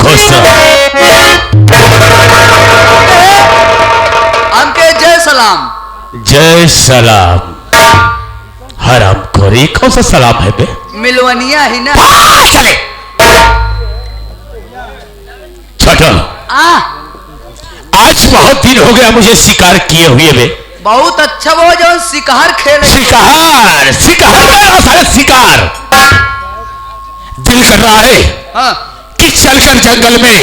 खुश हमके जय सलाम। जय सलाम। हराम खोरी कौन सा सलाम है बे? मिलवनिया ही ना। छोटो आज बहुत दिन हो गया मुझे शिकार किए हुए बे। बहुत अच्छा वो जो शिकार खेले। शिकार शिकार सारे शिकार दिल कर रहा है हाँ कि चलकर जंगल में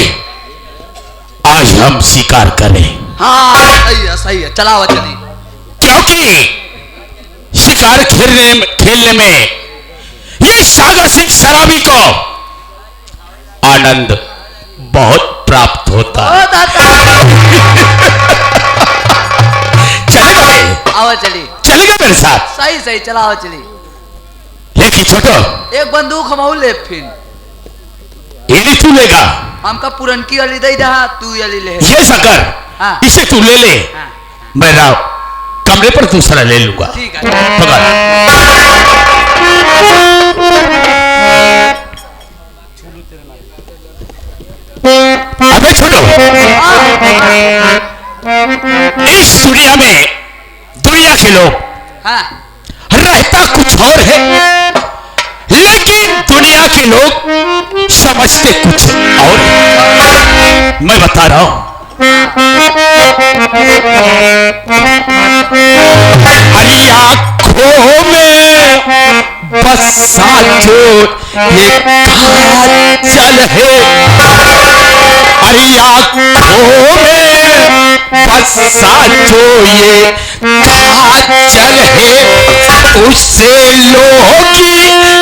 आज हम शिकार करें। हाँ सही है चलाओ चली। क्योंकि शिकार खेलने में ये सागर सिंह सराबी को आनंद बहुत प्राप्त होता है। चलेगा आओ चली। चलेगा मेरे साथ? सही सही चलाओ चली। लेकिन छोटो एक बंदूक हम ले फिर ये तू लेगा? हमका पुरन की अली दे दहा तू अली ले। ये सकर हाँ। इसे तू ले ले। हाँ। मैं राव कमरे पर दूसरा ले लूंगा। ठीक है। पकड़। अबे छोटो इस दुनिया में दुनिया के लोग हाँ रहता कुछ और है लेकिन दुनिया के लोग समझते कुछ और है। मैं बता रहा हूं हरी आंखों में बसा जो ये काजल है हरी आंखों में बसा जो ये काजल है उससे लोग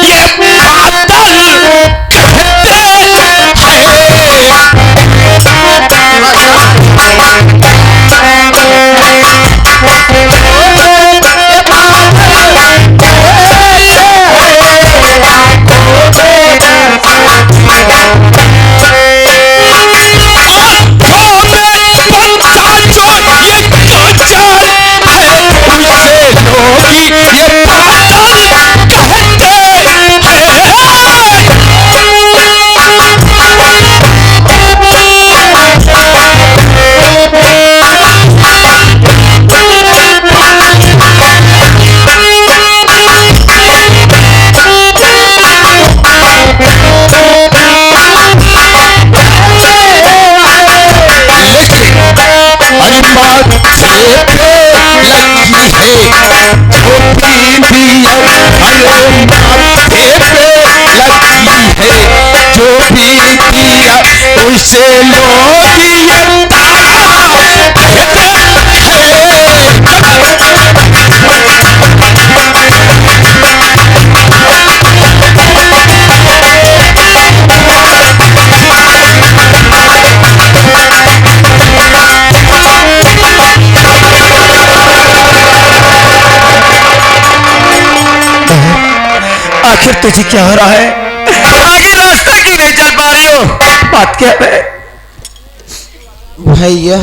ये बादल कहते उसे लोग ये आखिर तुझे क्या हो रहा है? आगे रास्ता क्यों नहीं चल पा रही हो? बात क्या है? भैया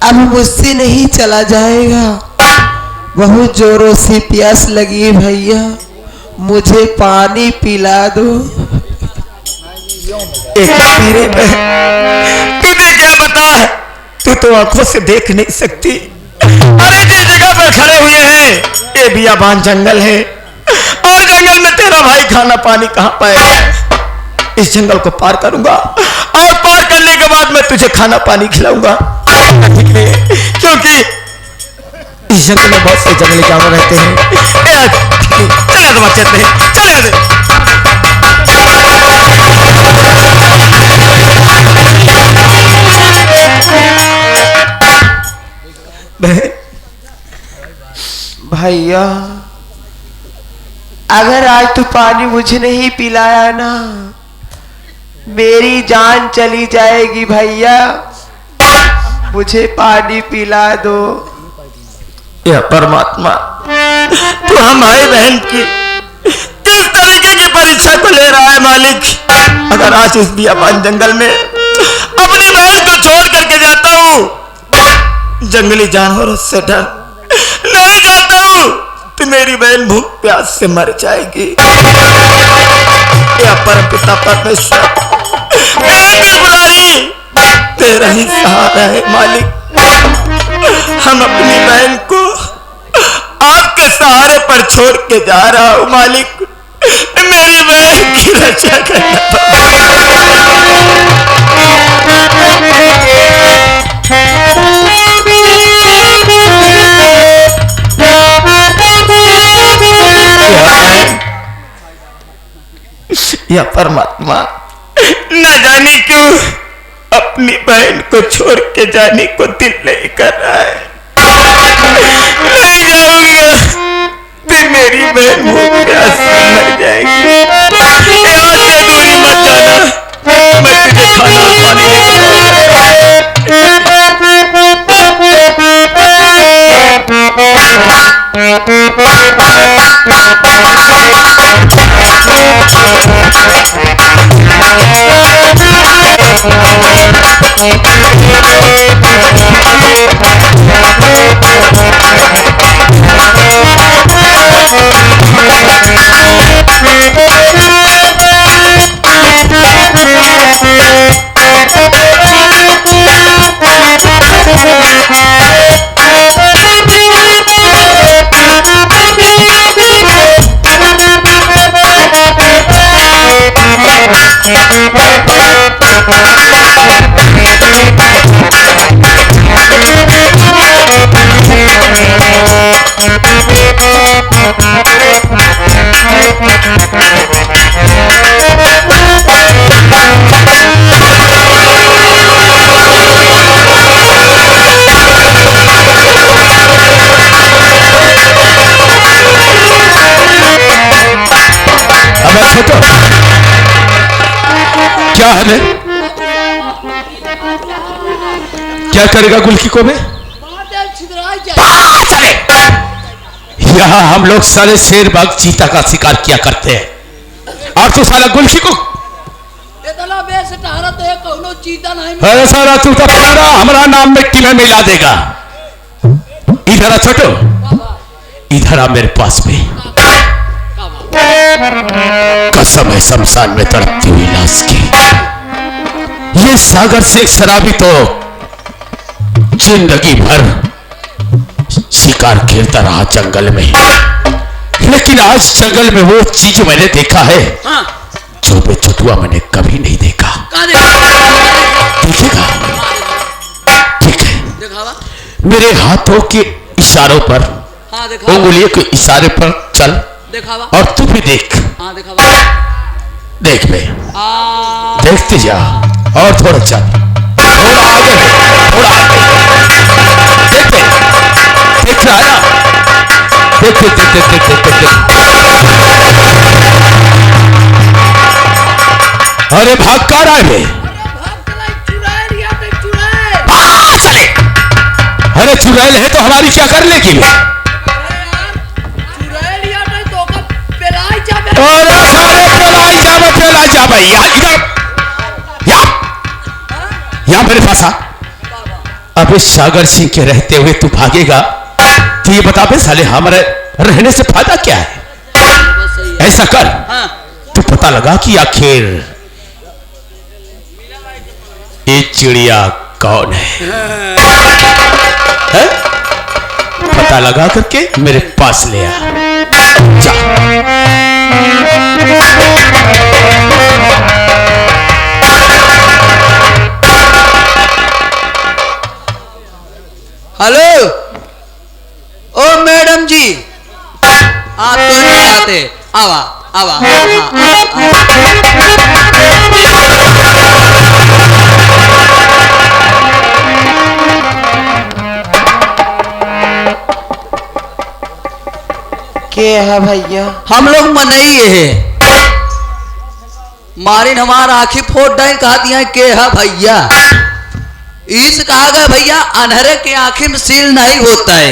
अब मुझसे नहीं चला जाएगा। बहुत जोरों से प्यास लगी है भैया, मुझे पानी पिला दो। एक तेरे तुझे क्या बता, तू तो आंखों से देख नहीं सकती। अरे जिस जगह पर खड़े हुए हैं ये बियाबान जंगल है और जंगल में तेरा भाई खाना पानी कहां पाएगा? इस जंगल को पार करूंगा और पार करने के बाद मैं तुझे खाना पानी खिलाऊंगा। क्योंकि इस जंगल में बहुत से जंगली जानवर रहते हैं। चले तो बच्चे चले भैया अगर आज तू पानी मुझे नहीं पिलाया ना मेरी जान चली जाएगी। भैया मुझे पानी पिला दो। या परमात्मा तू हमारे बहन की किस तरीके की परीक्षा को ले रहा है मालिक? अगर आज इस बियाबान जंगल में अपनी बहन को छोड़ करके जाता हूँ जंगली जानवरों से डर नहीं जाता हूँ तो मेरी बहन भूख प्यास से मर जाएगी। या परम पिता परमेश्वर त्रिपुरारी, तेरा ही सहारा है मालिक। हम अपनी बहन को आपके सहारे पर छोड़ के जा रहा हूँ मालिक। मेरी बहन की रक्षा करना। या परमात्मा, न जाने क्यों अपनी बहन को छोड़ के जाने को दिल नहीं कर रहा है। नहीं जाऊंगा, फिर मेरी बहन भूख प्यास से मर जाएगी। यहाँ से दूरी मत जाना, मैं तुझे खाना पानी क्या है? क्या करेगा गुल्की को मैं? यहाँ हम लोग सारे शेर बाघ चीता का शिकार किया करते हैं और तू साला गुल्की को अरे सारा तू तो हमारा नाम मिट्टी में मिला देगा। इधर आ छोटो, इधर आ मेरे पास में। कसम है शमशान में तड़पती हुई लाश की। ये सागर से शराबी तो जिंदगी भर शिकार खेलता रहा जंगल में, लेकिन आज जंगल में वो चीज मैंने देखा है जो बेचुआ मैंने कभी नहीं देखा। देखेगा? ठीक है, मेरे हाथों के इशारों पर, उंगलियों के इशारे पर चल और तू भी देख। देख बे, देखते जा और थोड़ा चल, थोड़ा आगे, थोड़ा आगे। देख रहा है ना? देख देख देख देख देख देख देख। अरे भाग का रहा है बे? चले। अरे चुड़ैल है तो हमारी क्या कर लेगी? अरे सारे पेलाई जा भाई, यहाँ इधर, यहाँ मेरे पास आ। अबे सागर सिंह के रहते हुए तू भागेगा तो ये बता बे साले हमारे रहने से फायदा क्या है? ऐसा कर, तू पता लगा कि आखिर ये चिड़िया कौन है? पता लगा करके मेरे पास ले आ। हेलो, ओ मैडम जी, आप तो नहीं आते। आवा आवा, क्या है भैया? हम लोग मनई है, मारिन हमारा आँखी फोड़ डाइन कहा दिया के है भैया। इस कहा गया भैया अनहरे के आँखी में सील नहीं होता है,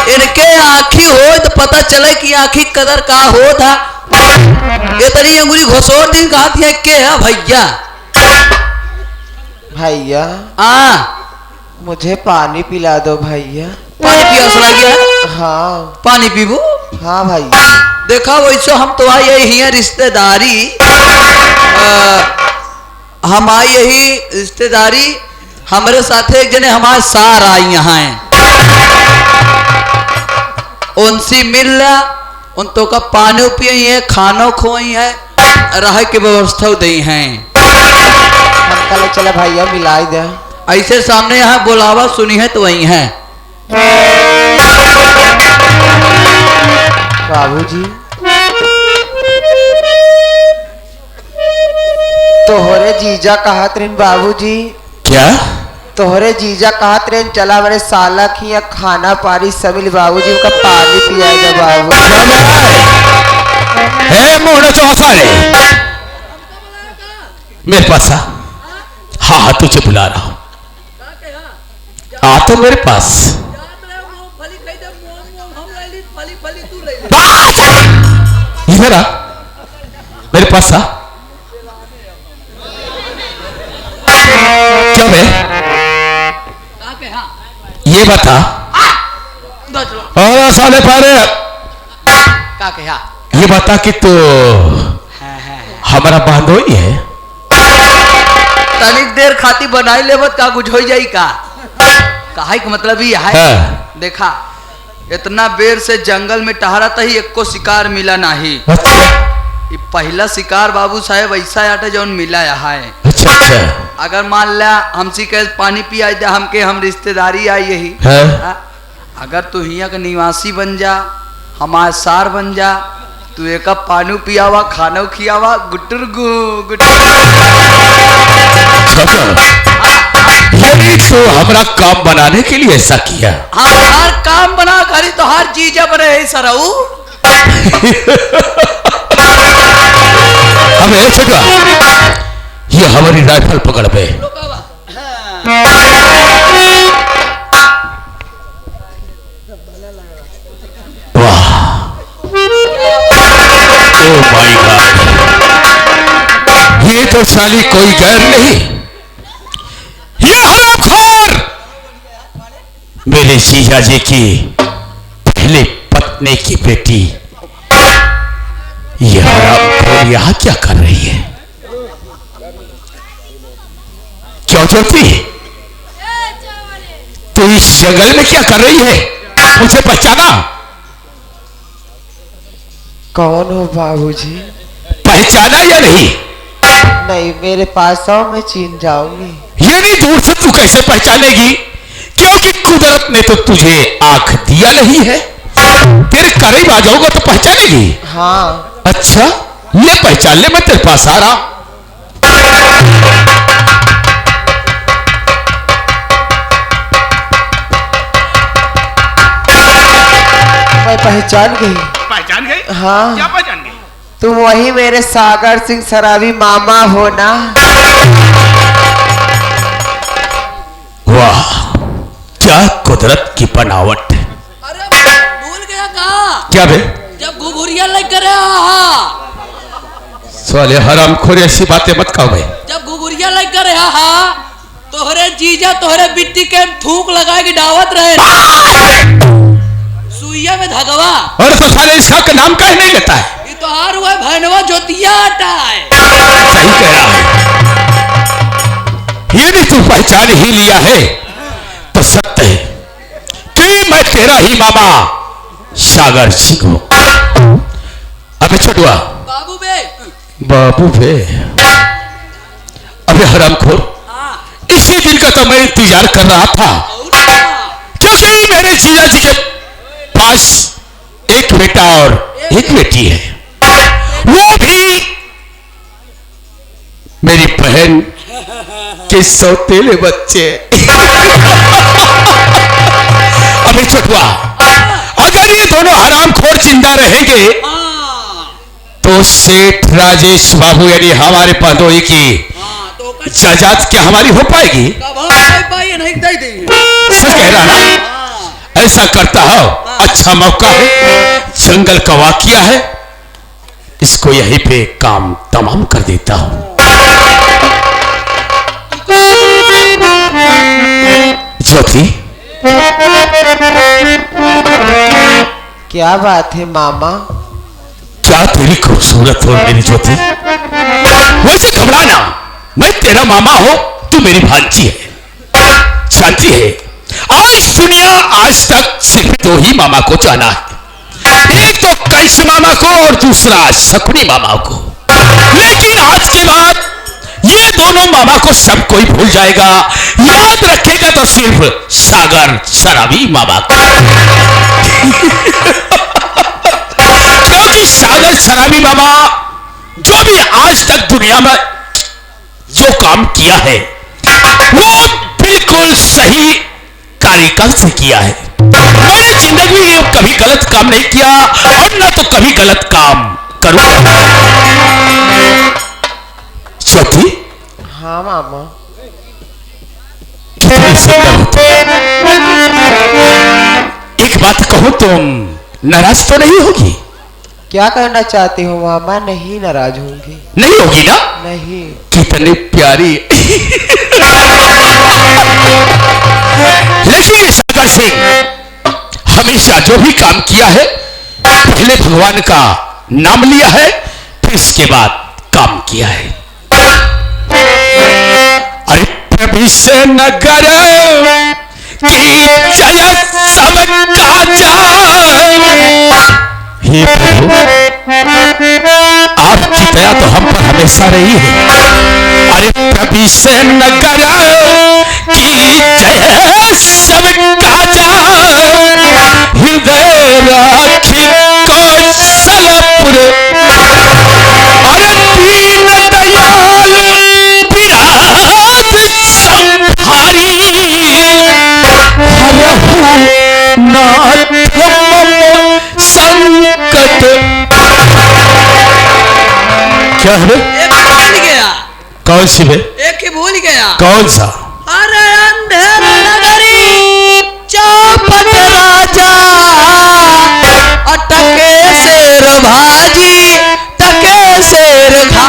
इनके आँखी हो तो पता चले कि आँखी कदर का हो था। इतनी अंगुली घोसोर दिन कहा दिया के है भैया। भैया मुझे पानी पिला दो भैया। पानी पियास लग गया? हाँ। पानी पीबू? हाँ भाई। देखा वैसे हम तो आए ही हैं रिश्तेदारी, हम आई यही रिश्तेदारी, हमारे साथ एक जने हमारे सार आई यहाँ है, उनसे मिल लिया, उन तो का पानी पिए है, खाना खोई है, रह की व्यवस्था दी है। हम कल चला भैया मिलाई दे। ऐसे सामने यहाँ बुलावा सुनी है तो वही है। बाबूजी तोहरे जीजा कहत रहे बाबूजी। क्या? तोहरे जीजा कहत रहे चला मेरे साला की या खाना पानी सब मिल बाबूजी का पानी पियाएगा बाबू। मोहना चौसा रे मेरे पास आ। हाँ हाँ तुझे बुला रहा हूं, आ तो मेरे पास। इधर आ, मेरे पास आ। क्या बे? ये बता। और साले पारे का कहा? ये बता कि तो हमारा बांधो ही है। तनिक देर खाती बनाई लेवत का कुछ हो जाई का? कहा कि मतलब ये है। देखा इतना बेर से जंगल में टहरा था ही एक को शिकार मिला नहीं। अच्छा। ये पहला शिकार बाबू साहेब ऐसा आटे जौन मिला यहाँ है। अच्छा अच्छा। अगर मान लिया हमसे कह पानी पिया दे हमके, हम रिश्तेदारी आई यही। अगर तू हिया का निवासी बन जा, हमारे सार बन जा, तू एक पानी पियावा, खाना खियावा, गुटर गु यही तो हमारा काम बनाने के लिए ऐसा किया। हम हर काम बना करी तो हर चीज बने सरऊ। हमें छोटा ये हमारी राइफल पकड़ पे। वाह, ओ माय गॉड, ये तो साली कोई गैर नहीं, ये हरामखोर मेरे जीजा जी की पहले पत्नी की बेटी। ये हरामखोर यहाँ क्या कर रही है? क्यों चलती? तो इस जंगल में क्या कर रही है? मुझे पहचाना? कौन हो बाबूजी? पहचाना या नहीं? नहीं, मेरे पास आओ, मैं चीन जाऊंगी। ये नहीं दूर से तू कैसे पहचानेगी? क्योंकि कुदरत ने तो तुझे आंख दिया नहीं है। तेरे करीब आ जाओगे तो पहचानेगी। हाँ। अच्छा ले पहचान ले, मैं तेरे पास आ रहा। मैं पहचान गई। पहचान गई? हाँ। क्या पहचान गई? तुम वही मेरे सागर सिंह सराबी मामा हो ना? वाह, क्या कुदरत की बनावट। अरे भूल गया कहा? क्या बे? जब घुघुरिया लग कर साले हरामखोर ऐसी बातें मत कहो भाई। जब घुघुरिया लग कर तोहरे जीजा तोहरे बिट्टी के थूक लगा के डावत रहे सुइया में धगवा। और तो साले इसका का नाम काहे नहीं लेता है? ये तो हार हुआ भैनवा जोतिया आटा है। सही कह रहा है। ये भी तू पहचान ही लिया है तो सत्य है कि मैं तेरा ही मामा सागर सिंह हूं। अबे छोटुआ। बाबू बे। बाबू बे। अबे हरामखोर, इसी दिन का तो मैं इंतजार कर रहा था, क्योंकि मेरे जीजा जी के पास एक बेटा और एक बेटी है, वो भी मेरी बहन के सौतेले बच्चे। अबे छोटुआ, अगर ये दोनों हरामखोर जिंदा रहेंगे तो सेठ राजेश बाबू यानी हमारे पादोई की जायदाद क्या हमारी हो पाएगी? सच कह रहा ना? ऐसा करता हो, अच्छा मौका है, जंगल का वाकिया है, इसको यहीं पे काम तमाम कर देता हूं। ज्योति, क्या बात है मामा? क्या तेरी खूबसूरत हो मेरी ज्योति। वैसे घबराना, मैं तेरा मामा हूं, तू मेरी भांजी है। जानती है आज दुनिया आज तक सिर्फ दो ही मामा को जाना है, एक तो कंस मामा को और दूसरा शकुनी मामा को। लेकिन आज के बाद ये दोनों मामा को सब कोई भूल जाएगा, याद रखेगा तो सिर्फ सागर शराबी मामा को। क्योंकि सागर शराबी मामा जो भी आज तक दुनिया में जो काम किया है वो बिल्कुल सही कार्यकाल से किया है। मैंने जिंदगी में कभी गलत काम नहीं किया और ना तो कभी गलत काम करूंगा। ज्योति, हाँ मामा। एक बात कहो, तुम नाराज तो नहीं होगी? क्या करना चाहती हो मामा? नहीं नाराज होंगी। नहीं होगी ना? नहीं। कितनी प्यारी। लेकिन सागर सिंह हमेशा जो भी काम किया है पहले भगवान का नाम लिया है, फिर इसके बाद काम किया है। अरे प्रभु से नगर की जय सब काजा। हे प्रभु, आपकी दया तो हम पर हमेशा रही है। अरे प्रभु से नगर की जय सब काजा, हृदय राखी कौशलपुर। अरे दीन दयाल बिराद संभारी, हरहु नाथ मम संकट। क्या है? एक भूल गया। कौन सी है? एक ही भूल गया। कौन सा? अरे अंधेर नगरी चौपट राजा, अटके शेर भाजी टके शेर घा।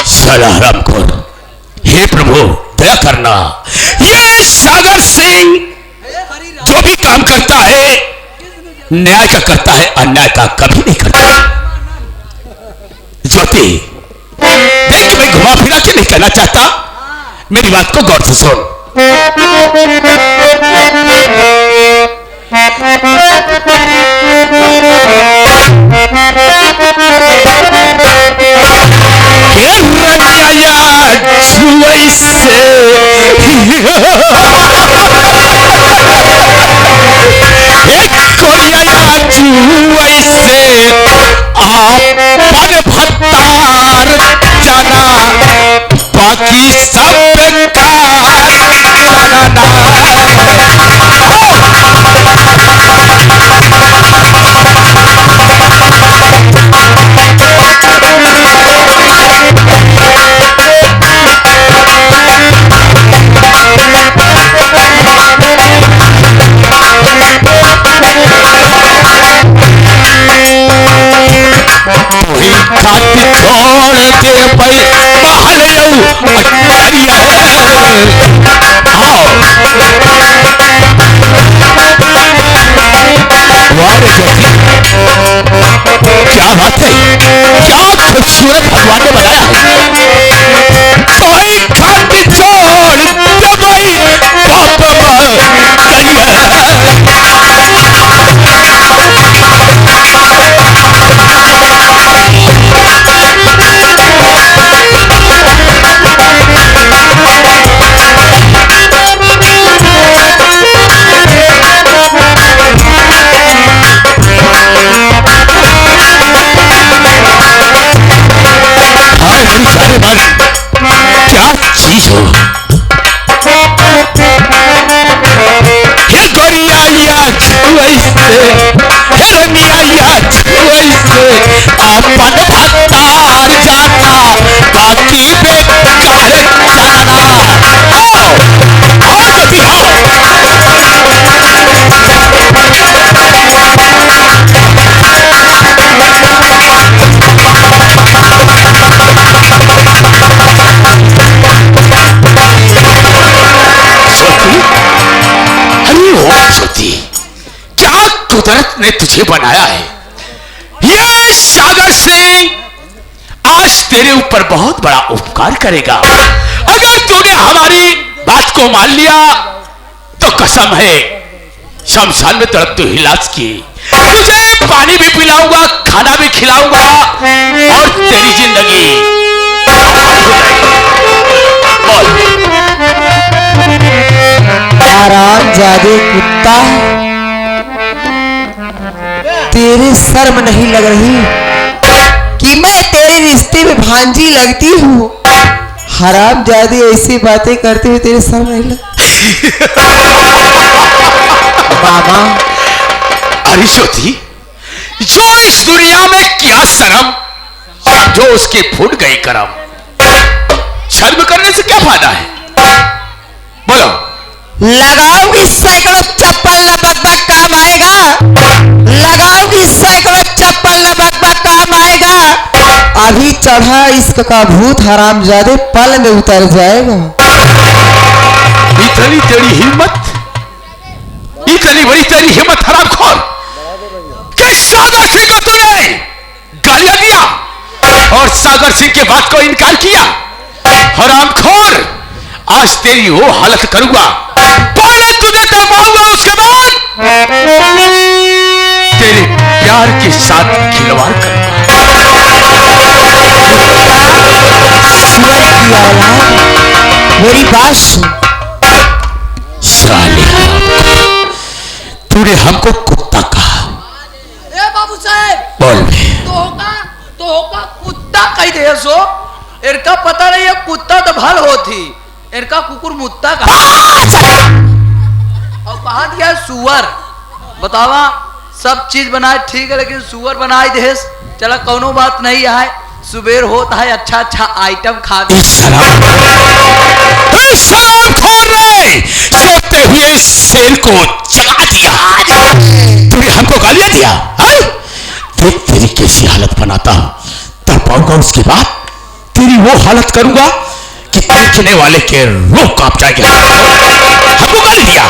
सलाराम खोर। हे प्रभु दया करना, ये सागर सिंह जो भी काम करता है न्याय का करता है, अन्याय का कभी नहीं करता। ज्योति देख, मैं घुमा फिरा के नहीं कहना चाहता, मेरी बात को गौर से सुन। आपन भत्तार जाना, बाकी सब बेकार जाना। छोड़ के भाई महल अटरिया आओ। क्या बात है, क्या खूबसूरत भगवान ने बनाया है। कोई खाती छोड़ के भाई बाप क्या चीज हो। हे गोरिया याद वैसे, हे रमिया याद वैसे, अपन भत्तार जाना, बाकी बेकार जाना। आओ जल्दी आओ। क्या कुदरत ने तुझे बनाया है। ये सागर सिंह आज तेरे ऊपर बहुत बड़ा उपकार करेगा। अगर तूने हमारी बात को मान लिया तो कसम है शमशान में तड़प तू हिलास की, तुझे पानी भी पिलाऊंगा, खाना भी खिलाऊंगा और तेरी जिंदगी हरामजादे कुत्ता, तेरे शर्म नहीं लग रही कि मैं तेरे रिश्ते में भांजी लगती हूँ? हरामजादे ऐसी बातें करते हुए तेरे शर्म नहीं लग? मामा अरे ज्योति, जो इस दुनिया में किया शर्म, जो उसकी फूट गई करम, शर्म करने से क्या फायदा है? बोलो। लगाओगी सैकड़ों चप्पल न बकबक काम आएगा, लगाओगी सैकड़ों चप्पल न बकबक काम आएगा। अभी चढ़ा इश्क का भूत हरामजादे पल में उतर जाएगा। इतनी तेरी हिम्मत, इतनी बड़ी तेरी हिम्मत हरामखोर, कि सागर सिंह को तूने गालियां दिया और सागर सिंह के बात को इनकार किया। हरामखोर, आज तेरी वो हालत करूंगा, पहले तुझे दबाऊंगा, उसके बाद तेरे प्यार के साथ खिलवाड़ करूंगा। सुअर की औलाद, मेरी बात सुन। साले तूने हमको कुत्ता कहा। ए बाबू साहेब, बोल बे। तो होगा कुत्ता कही दे सो, इनका पता नहीं है कुत्ता तो भल होती, इनका कुकुर मुत्ता कहा और कहा दिया सुअर। बतावा, सब चीज बनाए ठीक है, लेकिन सुअर बनाए देश। चला कोनो बात नहीं है, सुबेर होता है, अच्छा अच्छा आइटम खा दे। सोते हुए शेर को जगा दिया, तूने हमको गालियां दिया। देख तेरी कैसी हालत बनाता हूं, तब पाऊंगा उसके बाद तेरी वो हालत करूंगा कि देखने वाले के रूह कांप जाएंगे। हमको गाली दिया।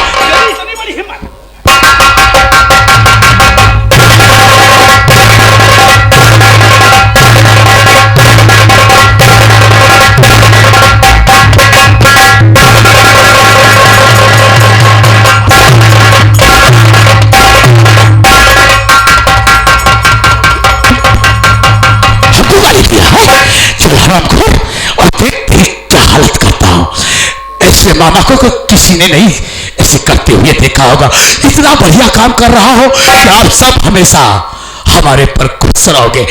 और देख तेरी क्या हालत करता हूं। ऐसे मामा को किसी ने नहीं ऐसे करते हुए देखा होगा। इतना बढ़िया काम कर रहा हो कि आप सब हमेशा हमारे पर खुश रहोगे।